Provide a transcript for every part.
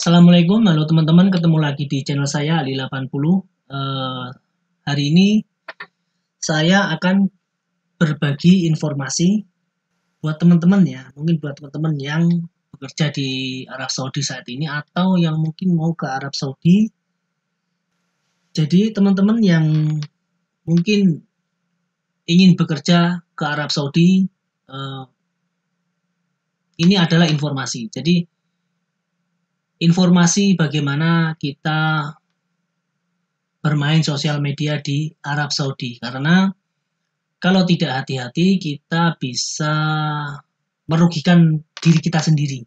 Assalamualaikum, halo teman-teman, ketemu lagi di channel saya Ali 80. Hari ini saya akan berbagi informasi buat teman-teman ya, mungkin buat teman-teman yang bekerja di Arab Saudi saat ini atau yang mungkin mau ke Arab Saudi. Jadi teman-teman yang mungkin ingin bekerja ke Arab Saudi, ini adalah informasi. Jadi informasi bagaimana kita bermain sosial media di Arab Saudi, karena kalau tidak hati-hati kita bisa merugikan diri kita sendiri.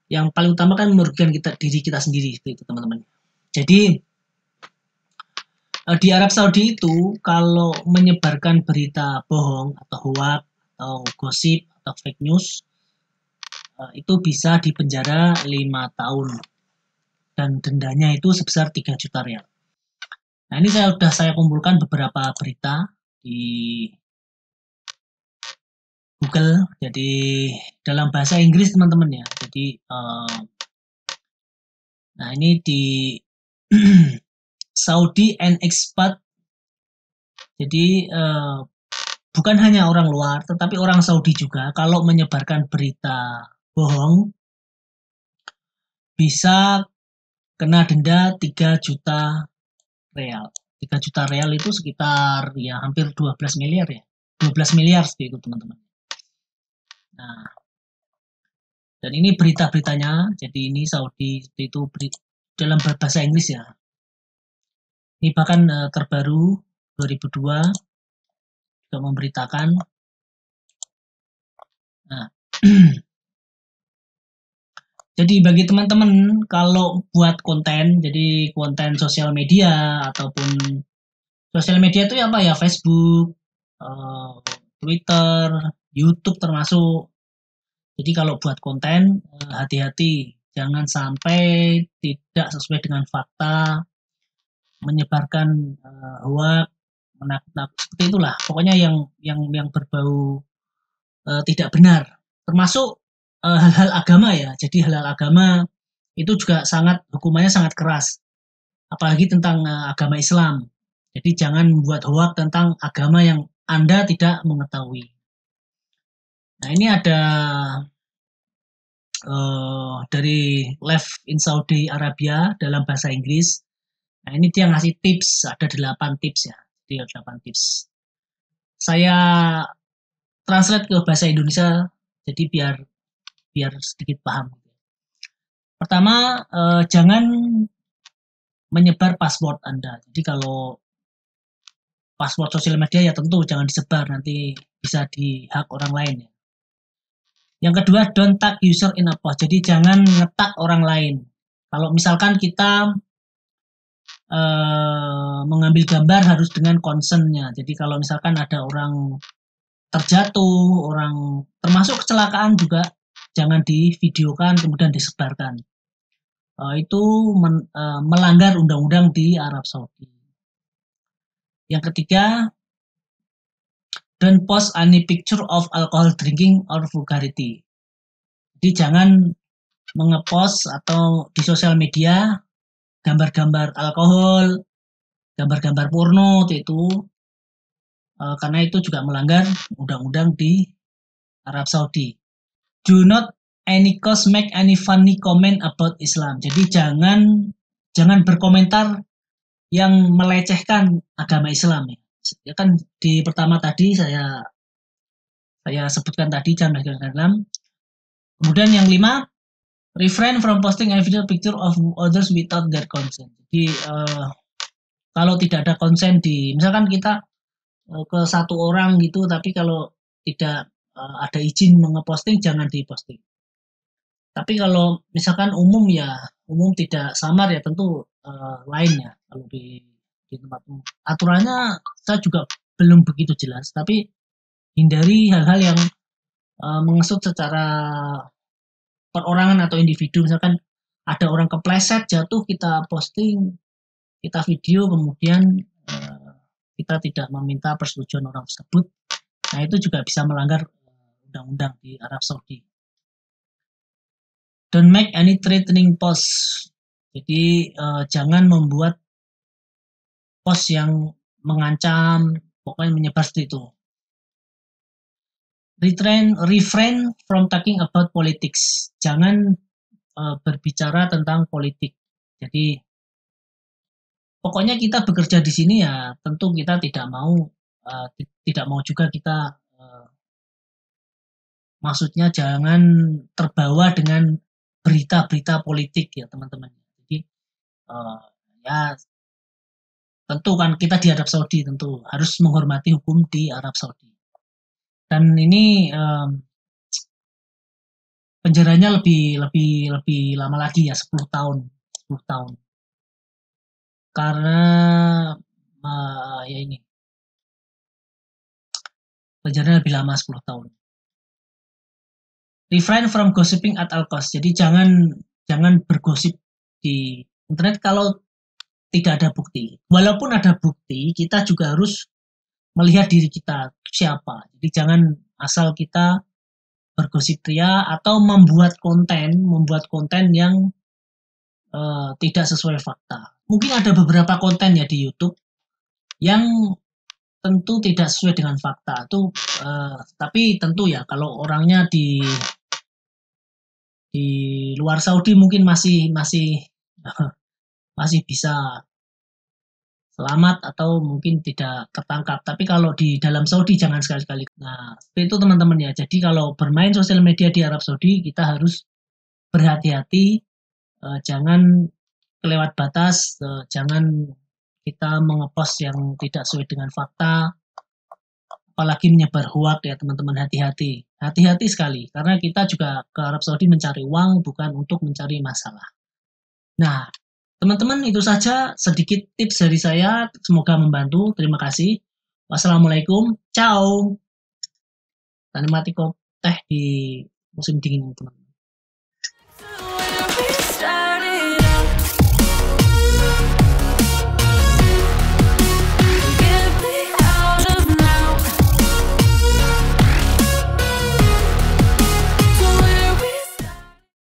Yang paling utama kan merugikan diri kita sendiri, itu teman-teman. Jadi di Arab Saudi itu kalau menyebarkan berita bohong atau hoax atau gosip atau fake news itu bisa dipenjara 5 tahun dan dendanya itu sebesar 3 juta rial. Nah, ini saya kumpulkan beberapa berita di Google, jadi dalam bahasa Inggris teman-teman ya. Jadi nah ini di Saudi and expat. Jadi bukan hanya orang luar, tetapi orang Saudi juga kalau menyebarkan berita bohong bisa kena denda 3 juta real. 3 juta real itu sekitar ya hampir 12 miliar ya. 12 miliar seperti itu teman-teman. Nah, dan ini berita-beritanya, jadi ini Saudi itu dalam bahasa Inggris ya. Ini bahkan terbaru 2002 juga memberitakan. Nah, jadi bagi teman-teman kalau buat konten, jadi konten sosial media ataupun sosial media itu apa ya, Facebook, Twitter, YouTube termasuk. Jadi kalau buat konten hati-hati, jangan sampai tidak sesuai dengan fakta, menyebarkan hoax, menakut-nakut seperti itulah. Pokoknya yang berbau tidak benar, termasuk hal-hal agama ya. Jadi hal-hal agama itu juga hukumannya sangat keras, apalagi tentang agama Islam. Jadi jangan membuat hoax tentang agama yang Anda tidak mengetahui. Nah, ini ada dari Live in Saudi Arabia dalam bahasa Inggris. Nah, ini dia ngasih tips, ada 8 tips ya. Jadi 8 tips. Saya translate ke bahasa Indonesia jadi biar sedikit paham. Pertama, jangan menyebar password Anda. Jadi kalau password sosial media ya tentu jangan disebar, nanti bisa dihack orang lain ya. Yang kedua, don't tag user in a post. Jadi jangan nge-tag orang lain. Kalau misalkan kita mengambil gambar harus dengan consent-nya. Jadi kalau misalkan ada orang terjatuh, orang termasuk kecelakaan juga jangan divideokan kemudian disebarkan. Itu melanggar undang-undang di Arab Saudi. Yang ketiga, don't post any picture of alcohol drinking or vulgarity. Jadi jangan mengepost atau di sosial media gambar-gambar alkohol, gambar-gambar porno itu karena itu juga melanggar undang-undang di Arab Saudi. Do not make any funny comment about Islam. Jadi jangan berkomentar yang melecehkan agama Islam ya. Kan di pertama tadi saya sebutkan tadi jangan melecehkan Islam. Kemudian yang 5, refrain from posting any video picture of others without their consent. Jadi kalau tidak ada konsen misalkan kita ke satu orang gitu, tapi kalau tidak ada izin mengeposting jangan diposting. Tapi kalau misalkan umum tidak samar ya tentu lain ya. Kalau di tempat umum aturannya saya juga belum begitu jelas, tapi hindari hal-hal yang mengesut secara perorangan atau individu. Misalkan ada orang kepleset jatuh, kita posting, kita video, kemudian kita tidak meminta persetujuan orang tersebut. Nah, itu juga bisa melanggar undang-undang di Arab Saudi. Don't make any threatening post. Jadi jangan membuat post yang mengancam, pokoknya menyebar seperti itu. Refrain from talking about politics. Jangan berbicara tentang politik. Jadi pokoknya kita bekerja di sini ya tentu kita tidak mau juga kita maksudnya jangan terbawa dengan berita-berita politik ya teman-teman. Jadi ya tentu kan kita di Arab Saudi tentu harus menghormati hukum di Arab Saudi. Dan ini penjaranya lebih lama lagi ya 10 tahun. Karena ya ini penjaranya lebih lama 10 tahun. Refrain from gossiping at all cost. Jadi jangan bergosip di internet kalau tidak ada bukti. Walaupun ada bukti, kita juga harus melihat diri kita siapa. Jadi jangan asal kita bergosip ria atau membuat konten yang tidak sesuai fakta. Mungkin ada beberapa konten ya di YouTube yang tentu tidak sesuai dengan fakta. Tapi tentu ya kalau orangnya di luar Saudi mungkin masih bisa selamat atau mungkin tidak tertangkap. Tapi kalau di dalam Saudi jangan sekali-kali. Nah, seperti itu teman-teman ya. Jadi kalau bermain sosial media di Arab Saudi kita harus berhati-hati, jangan kelewat batas, jangan kita mengepost yang tidak sesuai dengan fakta, apalagi menyebar hoax ya teman-teman, hati-hati sekali karena kita juga ke Arab Saudi mencari uang bukan untuk mencari masalah. Nah teman-teman itu saja sedikit tips dari saya, semoga membantu. Terima kasih. Wassalamualaikum, ciao. Dan nikmati teh di musim dingin teman-teman.